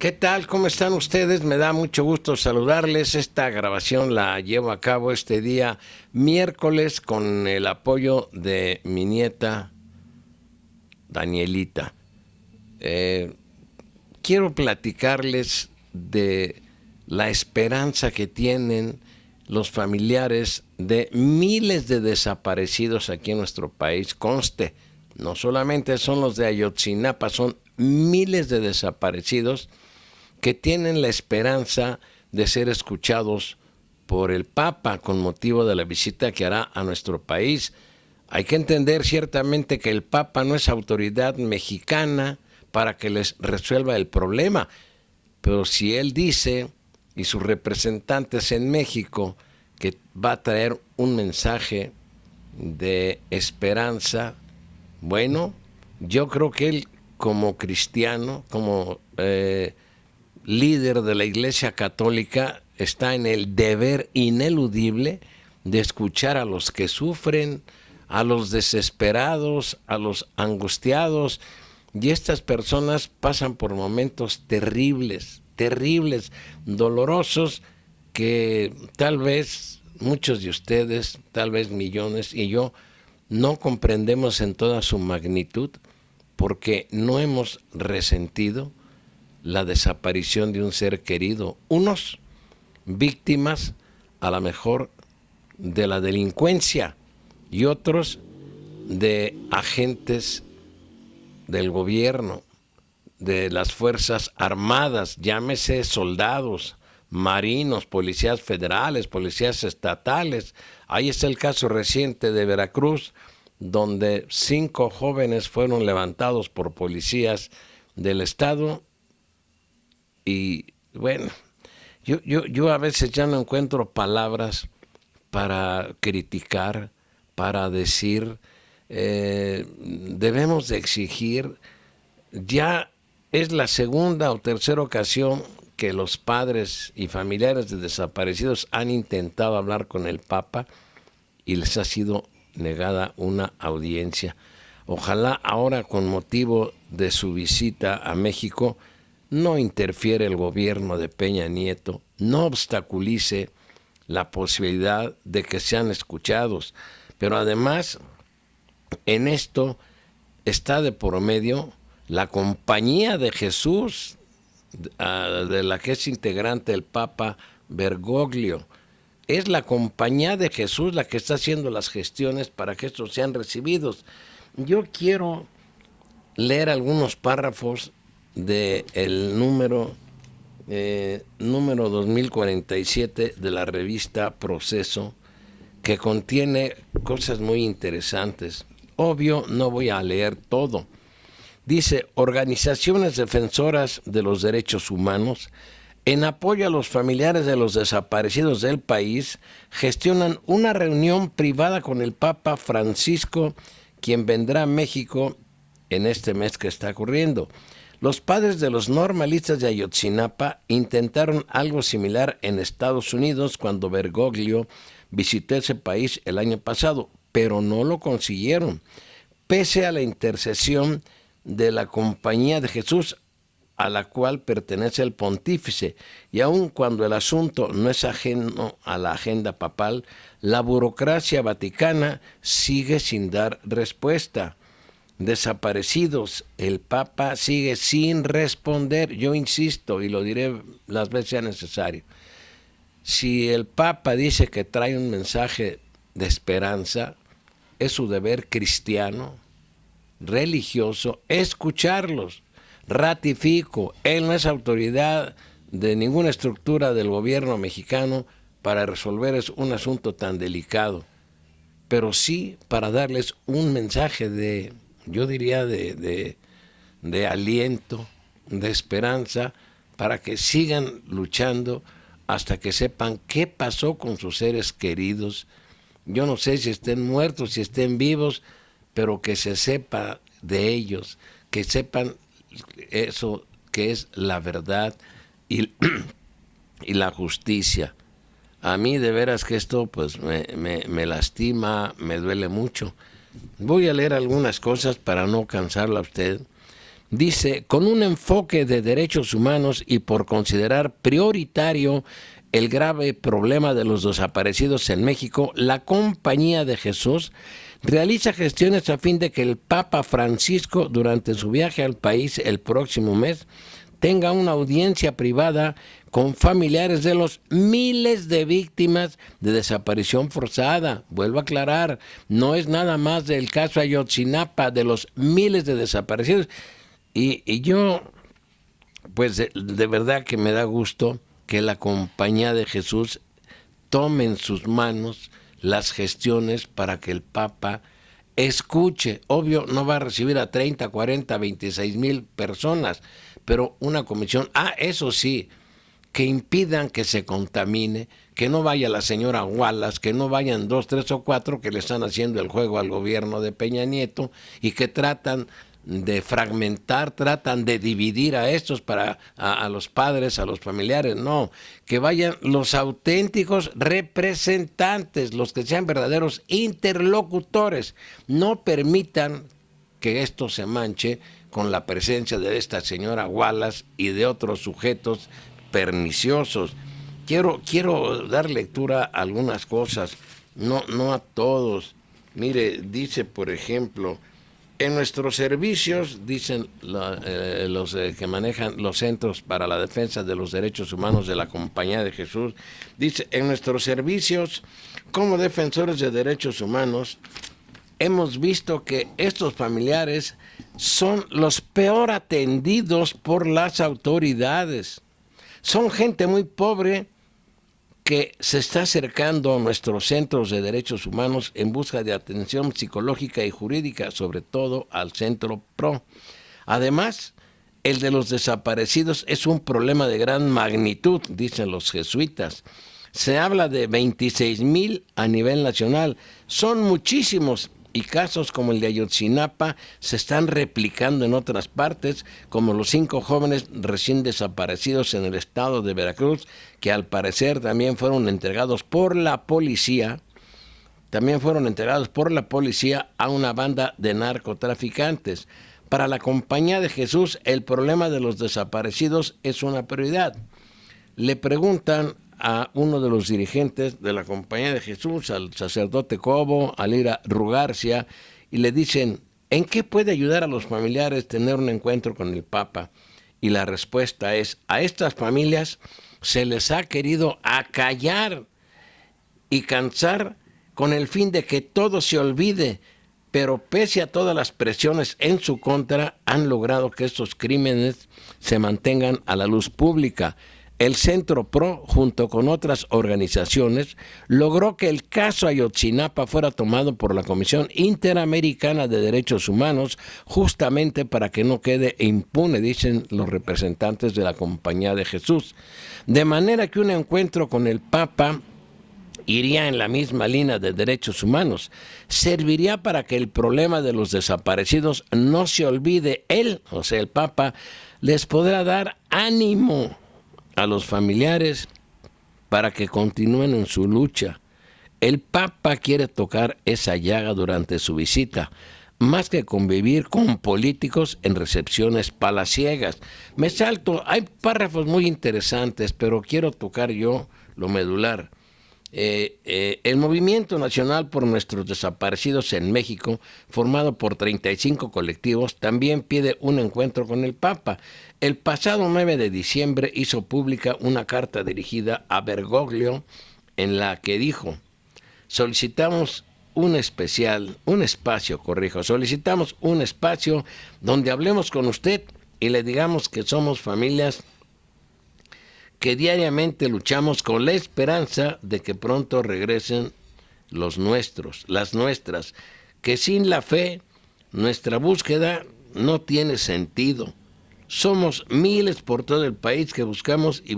¿Qué tal? ¿Cómo están ustedes? Me da mucho gusto saludarles. Esta grabación la llevo a cabo este día miércoles con el apoyo de mi nieta Danielita. Eh, Quiero platicarles de la esperanza que tienen los familiares de miles de desaparecidos aquí en nuestro país. Conste, no solamente son los de Ayotzinapa, son miles de desaparecidos que tienen la esperanza de ser escuchados por el Papa con motivo de la visita que hará a nuestro país. Hay que entender ciertamente que el Papa no es autoridad mexicana para que les resuelva el problema, pero si él dice, y sus representantes en México, que va a traer un mensaje de esperanza, bueno, yo creo que él como cristiano, como líder de la Iglesia Católica, está en el deber ineludible de escuchar a los que sufren, a los desesperados, a los angustiados, y estas personas pasan por momentos terribles, terribles, dolorosos, que tal vez muchos de ustedes, tal vez millones, y yo no comprendemos en toda su magnitud, porque no hemos resentido la desaparición de un ser querido. Unos víctimas a lo mejor de la delincuencia y otros de agentes del gobierno, de las Fuerzas Armadas, llámese soldados, marinos, policías federales, policías estatales. Ahí está el caso reciente de Veracruz, donde 5 jóvenes fueron levantados por policías del estado. Y bueno, yo a veces ya no encuentro palabras para criticar, para decir, debemos de exigir. Ya es la segunda o tercera ocasión que los padres y familiares de desaparecidos han intentado hablar con el Papa y les ha sido negada una audiencia. Ojalá ahora, con motivo de su visita a México, no interfiere el gobierno de Peña Nieto, no obstaculice la posibilidad de que sean escuchados. Pero además, en esto está de por medio la Compañía de Jesús, de la que es integrante el Papa Bergoglio. Es la Compañía de Jesús la que está haciendo las gestiones para que estos sean recibidos. Yo quiero leer algunos párrafos del número 2047 de la revista Proceso, que contiene cosas muy interesantes. Obvio, no voy a leer todo. Dice: organizaciones defensoras de los derechos humanos, en apoyo a los familiares de los desaparecidos del país, gestionan una reunión privada con el Papa Francisco, quien vendrá a México en este mes que está ocurriendo. Los padres de los normalistas de Ayotzinapa intentaron algo similar en Estados Unidos cuando Bergoglio visitó ese país el año pasado, pero no lo consiguieron, pese a la intercesión de la Compañía de Jesús, a la cual pertenece el pontífice, y aun cuando el asunto no es ajeno a la agenda papal, la burocracia vaticana sigue sin dar respuesta. Desaparecidos, el Papa sigue sin responder. Yo insisto, y lo diré las veces sea necesario, si el Papa dice que trae un mensaje de esperanza, es su deber cristiano, religioso, escucharlos. Ratifico, él no es autoridad de ninguna estructura del gobierno mexicano para resolver un asunto tan delicado, pero sí para darles un mensaje de, yo diría, de aliento, de esperanza, para que sigan luchando hasta que sepan qué pasó con sus seres queridos. Yo no sé si estén muertos, si estén vivos, pero que se sepa de ellos, que sepan eso que es la verdad y la justicia. A mí de veras que esto pues me lastima, me duele mucho. Voy a leer algunas cosas para no cansarla a usted. Dice, con un enfoque de derechos humanos y por considerar prioritario el grave problema de los desaparecidos en México, la Compañía de Jesús realiza gestiones a fin de que el Papa Francisco, durante su viaje al país el próximo mes, tenga una audiencia privada con familiares de los miles de víctimas de desaparición forzada. Vuelvo a aclarar, no es nada más del caso Ayotzinapa, de los miles de desaparecidos. Y yo, pues de verdad que me da gusto que la Compañía de Jesús tome en sus manos las gestiones para que el Papa escuche. Obvio, no va a recibir a 30, 40, 26 mil personas, pero una comisión, eso sí, que impidan que se contamine, que no vaya la señora Wallace, que no vayan 2, 3 o 4 que le están haciendo el juego al gobierno de Peña Nieto y que tratan de fragmentar, tratan de dividir a estos para a los padres, a los familiares. No, que vayan los auténticos representantes, los que sean verdaderos interlocutores. No permitan que esto se manche con la presencia de esta señora Wallace y de otros sujetos perniciosos. Quiero dar lectura a algunas cosas, no a todos. Mire, dice, por ejemplo, en nuestros servicios, dicen los que manejan los Centros para la Defensa de los Derechos Humanos de la Compañía de Jesús, dice, en nuestros servicios, como defensores de derechos humanos, hemos visto que estos familiares son los peor atendidos por las autoridades. Son gente muy pobre que se está acercando a nuestros centros de derechos humanos en busca de atención psicológica y jurídica, sobre todo al Centro PRO. Además, el de los desaparecidos es un problema de gran magnitud, dicen los jesuitas. Se habla de 26,000 a nivel nacional. Son muchísimos. Y casos como el de Ayotzinapa se están replicando en otras partes, como los 5 jóvenes recién desaparecidos en el estado de Veracruz, que al parecer también fueron entregados por la policía, a una banda de narcotraficantes. Para la Compañía de Jesús, el problema de los desaparecidos es una prioridad. Le preguntan a uno de los dirigentes de la Compañía de Jesús, al sacerdote Cobo, al Ira Rugarcia, y le dicen, ¿en qué puede ayudar a los familiares tener un encuentro con el Papa? Y la respuesta es, a estas familias se les ha querido acallar y cansar con el fin de que todo se olvide, pero pese a todas las presiones en su contra, han logrado que estos crímenes se mantengan a la luz pública. El Centro PRO, junto con otras organizaciones, logró que el caso Ayotzinapa fuera tomado por la Comisión Interamericana de Derechos Humanos, justamente para que no quede impune, dicen los representantes de la Compañía de Jesús. De manera que un encuentro con el Papa iría en la misma línea de derechos humanos. Serviría para que el problema de los desaparecidos no se olvide. Él, o sea, el Papa, les podrá dar ánimo a los familiares para que continúen en su lucha. El Papa quiere tocar esa llaga durante su visita, más que convivir con políticos en recepciones palaciegas. Me salto, hay párrafos muy interesantes, pero quiero tocar yo lo medular. El Movimiento Nacional por Nuestros Desaparecidos en México, formado por 35 colectivos, también pide un encuentro con el Papa. El pasado 9 de diciembre hizo pública una carta dirigida a Bergoglio en la que dijo, solicitamos un espacio donde hablemos con usted y le digamos que somos familias que diariamente luchamos con la esperanza de que pronto regresen las nuestras, que sin la fe nuestra búsqueda no tiene sentido. Somos miles por todo el país que buscamos y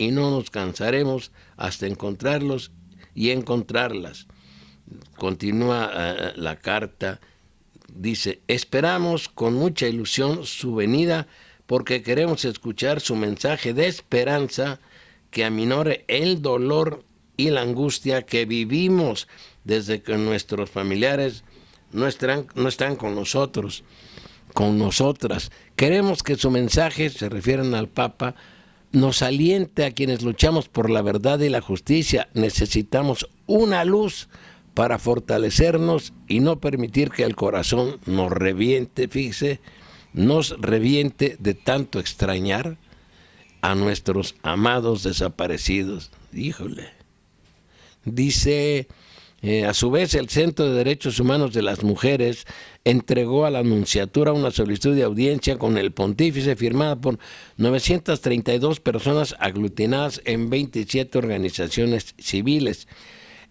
no nos cansaremos hasta encontrarlos y encontrarlas. Continúa la carta, dice, esperamos con mucha ilusión su venida porque queremos escuchar su mensaje de esperanza que aminore el dolor y la angustia que vivimos desde que nuestros familiares no están con nosotros. con nosotras. Queremos que su mensaje, se refieren al Papa, nos aliente a quienes luchamos por la verdad y la justicia. Necesitamos una luz para fortalecernos y no permitir que el corazón nos reviente, fíjese, nos reviente de tanto extrañar a nuestros amados desaparecidos. Híjole. Dice, a su vez, el Centro de Derechos Humanos de las Mujeres entregó a la Nunciatura una solicitud de audiencia con el pontífice firmada por 932 personas aglutinadas en 27 organizaciones civiles.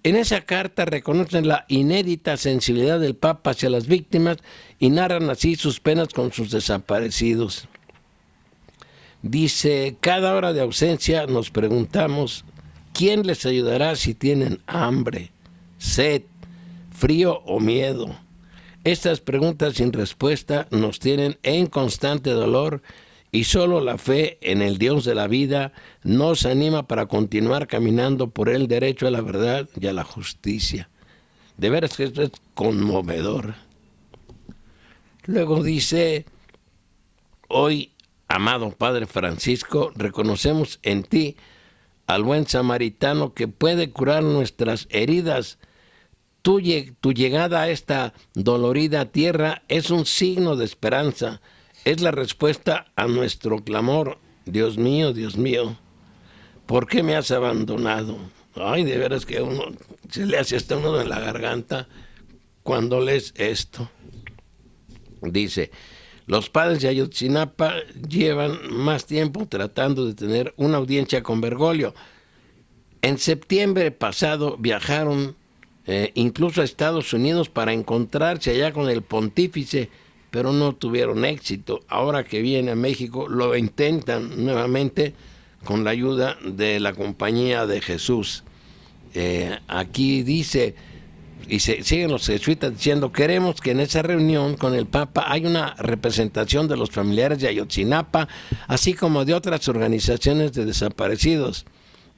En esa carta reconocen la inédita sensibilidad del Papa hacia las víctimas y narran así sus penas con sus desaparecidos. Dice, cada hora de ausencia nos preguntamos, ¿quién les ayudará si tienen hambre, sed, frío o miedo? Estas preguntas sin respuesta nos tienen en constante dolor y solo la fe en el Dios de la vida nos anima para continuar caminando por el derecho a la verdad y a la justicia. De veras que esto es conmovedor. Luego dice, hoy, amado Padre Francisco, reconocemos en ti al buen samaritano que puede curar nuestras heridas. Tu llegada a esta dolorida tierra es un signo de esperanza, es la respuesta a nuestro clamor. Dios mío, ¿por qué me has abandonado? Ay, de veras que uno se le hace hasta un nudo en la garganta cuando lees esto. Dice, los padres de Ayotzinapa llevan más tiempo tratando de tener una audiencia con Bergoglio. En septiembre pasado viajaron incluso a Estados Unidos para encontrarse allá con el pontífice, pero no tuvieron éxito. Ahora que viene a México lo intentan nuevamente con la ayuda de la Compañía de Jesús. Aquí dice, y siguen los jesuitas diciendo, queremos que en esa reunión con el Papa haya una representación de los familiares de Ayotzinapa, así como de otras organizaciones de desaparecidos.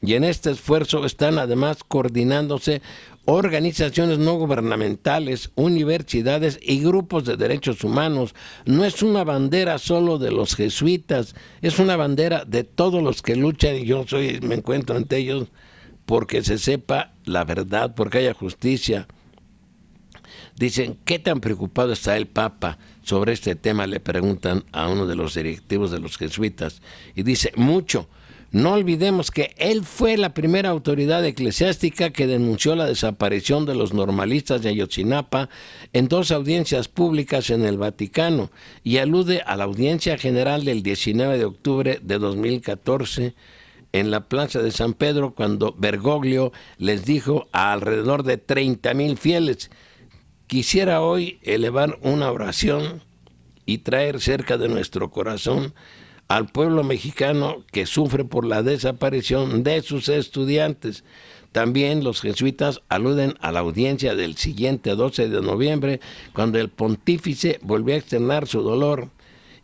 Y en este esfuerzo están además coordinándose organizaciones no gubernamentales, universidades y grupos de derechos humanos. No es una bandera solo de los jesuitas, es una bandera de todos los que luchan, y yo me encuentro entre ellos, porque se sepa la verdad, porque haya justicia. Dicen, ¿qué tan preocupado está el Papa sobre este tema? Le preguntan a uno de los directivos de los jesuitas, y dice, mucho. No olvidemos que él fue la primera autoridad eclesiástica que denunció la desaparición de los normalistas de Ayotzinapa en 2 audiencias públicas en el Vaticano, y alude a la audiencia general del 19 de octubre de 2014 en la Plaza de San Pedro, cuando Bergoglio les dijo a alrededor de 30,000 fieles, quisiera hoy elevar una oración y traer cerca de nuestro corazón al pueblo mexicano que sufre por la desaparición de sus estudiantes. También los jesuitas aluden a la audiencia del siguiente 12 de noviembre, cuando el pontífice volvió a externar su dolor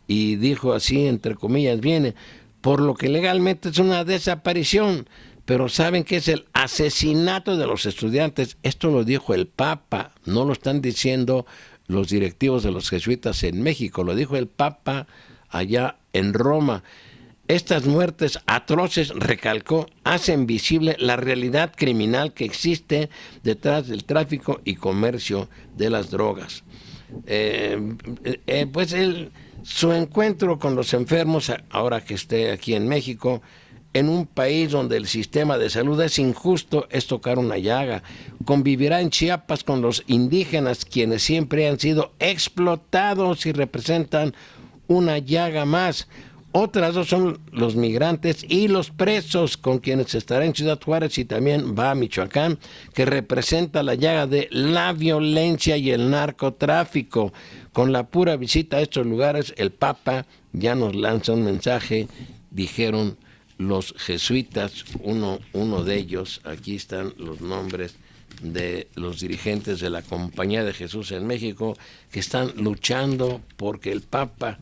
y dijo así, entre comillas, viene, por lo que legalmente es una desaparición, pero saben que es el asesinato de los estudiantes. Esto lo dijo el Papa, no lo están diciendo los directivos de los jesuitas en México, lo dijo el Papa allá en Roma. Estas muertes atroces, recalcó, hacen visible la realidad criminal que existe detrás del tráfico y comercio de las drogas. Su encuentro con los enfermos, ahora que esté aquí en México, en un país donde el sistema de salud es injusto, es tocar una llaga. Convivirá en Chiapas con los indígenas, quienes siempre han sido explotados y representan una llaga más. Otras 2 son los migrantes y los presos, con quienes estará en Ciudad Juárez y también va a Michoacán, que representa la llaga de la violencia y el narcotráfico. Con la pura visita a estos lugares, el Papa ya nos lanza un mensaje, dijeron los jesuitas, uno de ellos, aquí están los nombres de los dirigentes de la Compañía de Jesús en México, que están luchando porque el Papa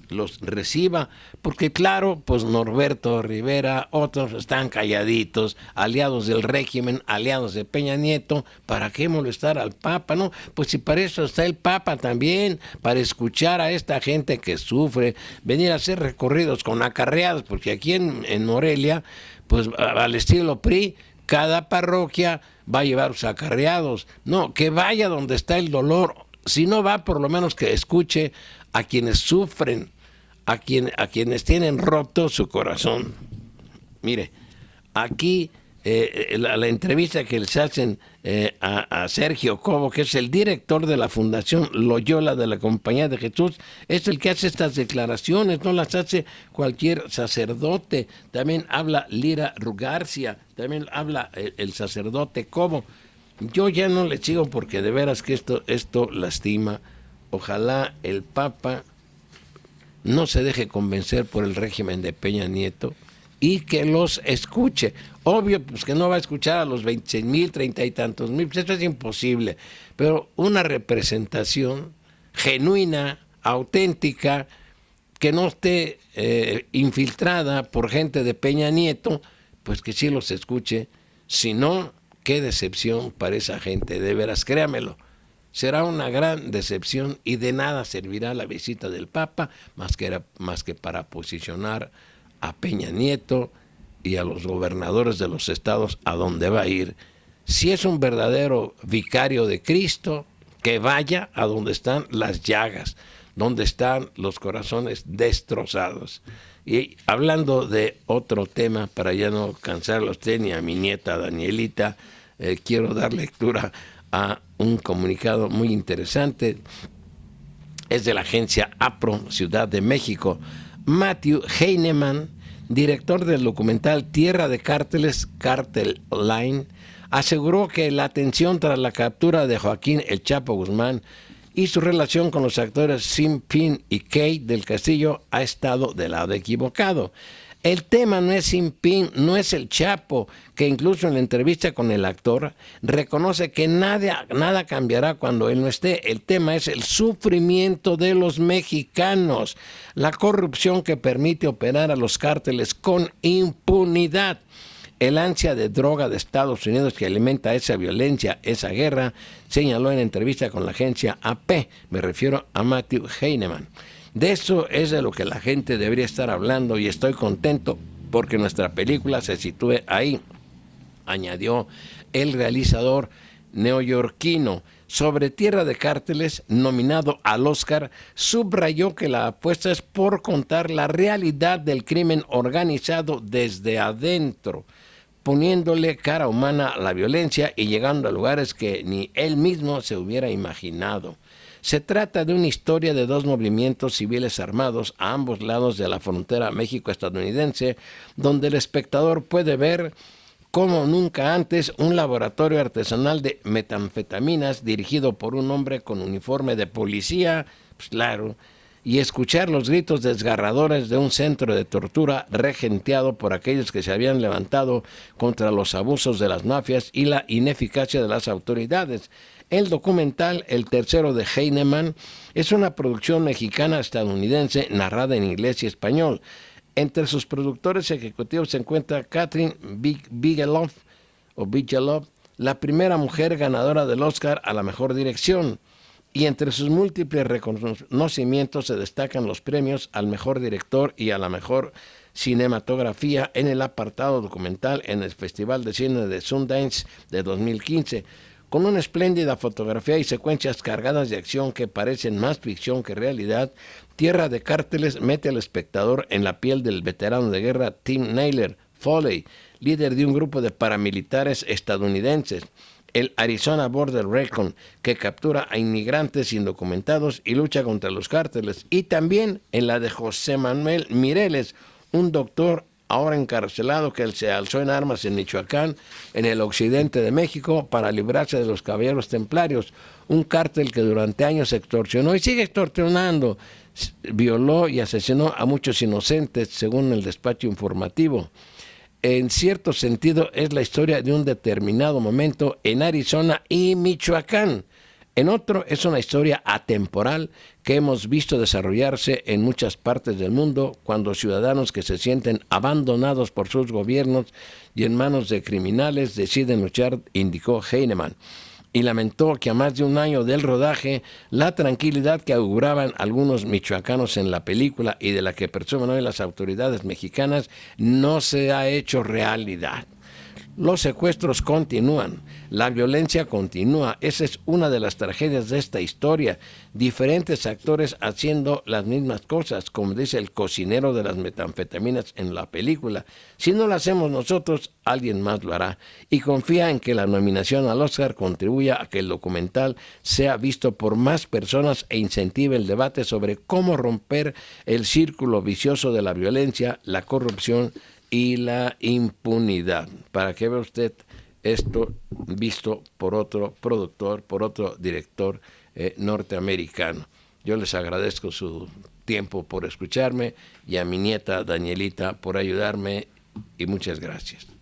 los reciba, porque claro, pues Norberto Rivera, otros están calladitos, aliados del régimen, aliados de Peña Nieto. ¿Para qué molestar al Papa? No, pues si para eso está el Papa también, para escuchar a esta gente que sufre, venir a hacer recorridos con acarreados, porque aquí en Morelia, pues al estilo PRI, cada parroquia va a llevar sus acarreados. No, que vaya donde está el dolor. Si no va, por lo menos que escuche a quienes sufren, a quienes tienen roto su corazón. Mire, aquí la entrevista que les hacen a Sergio Cobo, que es el director de la Fundación Loyola de la Compañía de Jesús, es el que hace estas declaraciones, no las hace cualquier sacerdote. También habla Lira Rugarcia, también habla el sacerdote Cobo. Yo ya no le sigo porque de veras que esto lastima. Ojalá el Papa no se deje convencer por el régimen de Peña Nieto y que los escuche. Obvio, pues que no va a escuchar a los 26,000, 30 y tantos mil, pues eso es imposible. Pero una representación genuina, auténtica, que no esté infiltrada por gente de Peña Nieto, pues que sí los escuche. Si no, qué decepción para esa gente, de veras, créamelo. Será una gran decepción y de nada servirá la visita del Papa más que para posicionar a Peña Nieto y a los gobernadores de los estados a donde va a ir. Si es un verdadero vicario de Cristo, que vaya a donde están las llagas, donde están los corazones destrozados. Y hablando de otro tema, para ya no cansarlo a usted ni a mi nieta Danielita, quiero dar lectura a un comunicado muy interesante. Es de la agencia APRO, Ciudad de México. Matthew Heinemann, director del documental Tierra de Cárteles, Cartel Line, aseguró que la atención tras la captura de Joaquín El Chapo Guzmán y su relación con los actores Sean Penn y Kate del Castillo ha estado del lado equivocado. El tema no es Sean Penn, no es el Chapo, que incluso en la entrevista con el actor reconoce que nada cambiará cuando él no esté. El tema es el sufrimiento de los mexicanos, la corrupción que permite operar a los cárteles con impunidad, el ansia de droga de Estados Unidos que alimenta esa violencia, esa guerra, señaló en entrevista con la agencia AP. Me refiero a Matthew Heinemann. De eso es de lo que la gente debería estar hablando y estoy contento porque nuestra película se sitúe ahí, añadió el realizador neoyorquino. Sobre Tierra de Cárteles, nominado al Oscar, subrayó que la apuesta es por contar la realidad del crimen organizado desde adentro, poniéndole cara humana a la violencia y llegando a lugares que ni él mismo se hubiera imaginado. Se trata de una historia de dos movimientos civiles armados a ambos lados de la frontera México-estadounidense, donde el espectador puede ver como nunca antes un laboratorio artesanal de metanfetaminas dirigido por un hombre con uniforme de policía, pues claro, y escuchar los gritos desgarradores de un centro de tortura regenteado por aquellos que se habían levantado contra los abusos de las mafias y la ineficacia de las autoridades. El documental, el tercero de Heinemann, es una producción mexicana-estadounidense narrada en inglés y español. Entre sus productores ejecutivos se encuentra Catherine Bigelow, la primera mujer ganadora del Oscar a la mejor dirección. Y entre sus múltiples reconocimientos se destacan los premios al mejor director y a la mejor cinematografía en el apartado documental en el Festival de Cine de Sundance de 2015. Con una espléndida fotografía y secuencias cargadas de acción que parecen más ficción que realidad, Tierra de Cárteles mete al espectador en la piel del veterano de guerra Tim Naylor Foley, líder de un grupo de paramilitares estadounidenses, el Arizona Border Recon, que captura a inmigrantes indocumentados y lucha contra los cárteles, y también en la de José Manuel Mireles, un doctor ahora encarcelado que se alzó en armas en Michoacán, en el occidente de México, para librarse de los caballeros templarios, un cártel que durante años extorsionó y sigue extorsionando, violó y asesinó a muchos inocentes, según el despacho informativo. En cierto sentido, es la historia de un determinado momento en Arizona y Michoacán, En otro, es una historia atemporal que hemos visto desarrollarse en muchas partes del mundo cuando ciudadanos que se sienten abandonados por sus gobiernos y en manos de criminales deciden luchar, indicó Heinemann. Y lamentó que a más de un año del rodaje, la tranquilidad que auguraban algunos michoacanos en la película y de la que presumen hoy las autoridades mexicanas no se ha hecho realidad. Los secuestros continúan, la violencia continúa, esa es una de las tragedias de esta historia, diferentes actores haciendo las mismas cosas, como dice el cocinero de las metanfetaminas en la película. Si no lo hacemos nosotros, alguien más lo hará, y confía en que la nominación al Oscar contribuya a que el documental sea visto por más personas e incentive el debate sobre cómo romper el círculo vicioso de la violencia, la corrupción y la impunidad, para que vea usted esto visto por otro productor, por otro director norteamericano. Yo les agradezco su tiempo por escucharme y a mi nieta Danielita por ayudarme y muchas gracias.